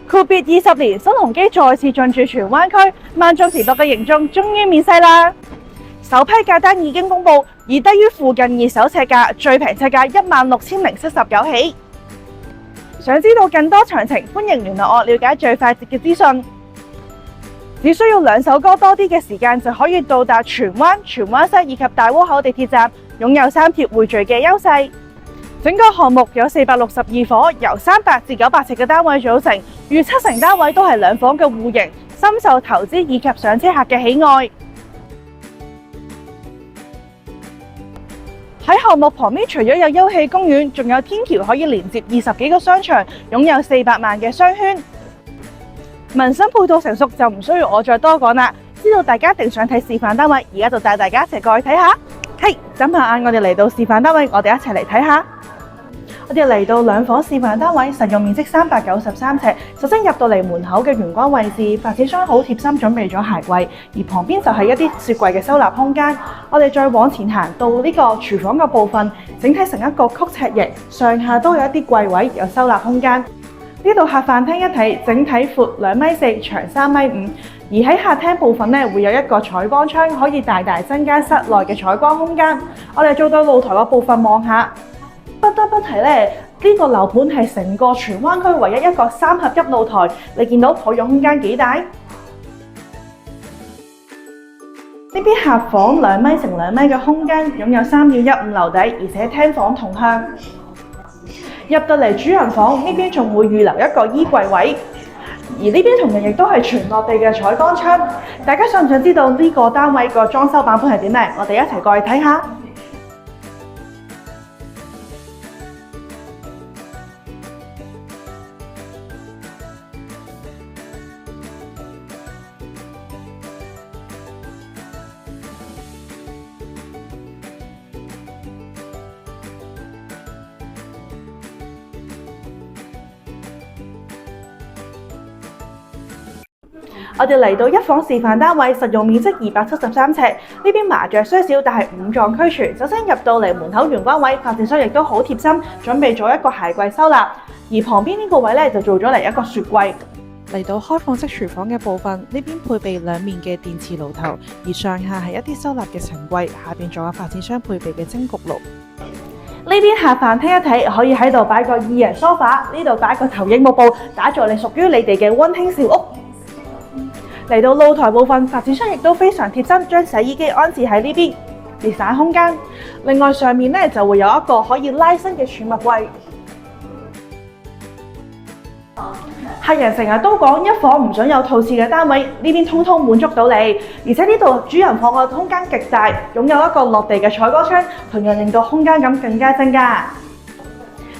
闊別20年，新鴻基再次進駐荃灣區，萬眾期待嘅迎眾終於面世啦！首批價單已經公布，以低於附近二手尺價，最平尺價16,049起。想知道更多詳情，歡迎聯絡我了解最快捷嘅資訊。只需要2首歌多啲嘅時間，就可以到達荃灣、荃灣西以及大窩口地鐵站，擁有3鐵匯聚嘅優勢。整個項目有462伙，由300至900尺嘅單位組成，逾70%單位都係2房嘅戶型，深受投資以及上車客嘅喜愛。喺項目旁邊，除咗有休憩公園，仲有天橋可以連接20幾個商場，擁有400萬嘅商圈。民生配套成熟就唔需要我再多講啦。知道大家一定想睇示範單位，而家就帶大家一齊過去睇下。眨下眼，我哋嚟到示範單位，我哋一齊嚟睇下。我哋嚟到2房示範單位，實用面積393尺。首先入到嚟門口嘅玄關位置，發展商好貼心準備咗鞋櫃，而旁邊就係一啲雪櫃嘅收納空間。我哋再往前行到呢個廚房嘅部分，整體成一個曲尺型，上下都有一啲櫃位，有收納空間。呢度客飯廳一睇，整體闊2.4米，長3.5米。而喺客廳部分會有一個採光窗，可以大大增加室內嘅採光空間。我哋做到露台嘅部分望下，不得不提呢個樓盤係成個荃灣區唯一一個3合1露台。你見到可用空間幾大？呢邊客房2米乘2米嘅空間，擁有3.15樓底，而且廳房同向。入到嚟主人房呢邊仲會預留一個衣櫃位。而呢邊同樣亦都係全落地嘅採光窗。大家想唔想知道呢個單位個裝修版本係點呢？我哋一齊過去睇下。我哋嚟到1房示範單位，實用面積273尺。呢邊麻雀雖小，但係5臟俱全。首先入到嚟門口玄關位，發展商亦都好貼心，準備咗一個鞋櫃收納。而旁邊呢個位咧就做咗嚟一個雪櫃。嚟到開放式廚房嘅部分，呢邊配備2面嘅電磁爐頭，而上下係一啲收納嘅陳櫃，下邊仲有發展商配備嘅蒸焗爐。呢邊客飯廳一睇，可以喺度擺個2人梳化，呢度擺個投影幕布，打造你屬於你哋嘅溫馨小屋。嚟到露台部分，發展商亦都非常貼心，將洗衣機安置喺呢邊，節省空間。另外上面就會有一個可以拉伸嘅儲物櫃。客人成日都講1房唔想有套廁嘅單位，呢邊通通滿足到你。而且呢度主人房嘅空間極大，擁有一個落地嘅採光窗，同樣令到空間感更加增加。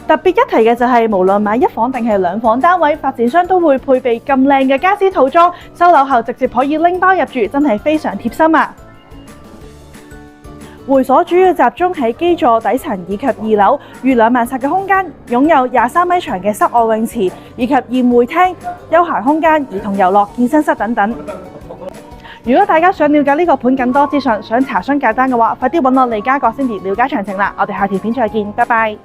特別一提嘅就係，無論買1房定係2房單位，發展商都會配備咁靚嘅家私套裝，收樓後直接可以拎包入住，真係非常貼心啊！會所主要集中喺基座底層以及2樓，逾2萬尺嘅空間，擁有23米長嘅室外泳池，以及宴會廳、休閒空間、兒童遊樂、健身室等等。如果大家想了解呢個盤更多資訊，想查詢價單嘅話，快啲揾我利嘉閣先至了解詳情啦！我哋下條片再見，拜拜。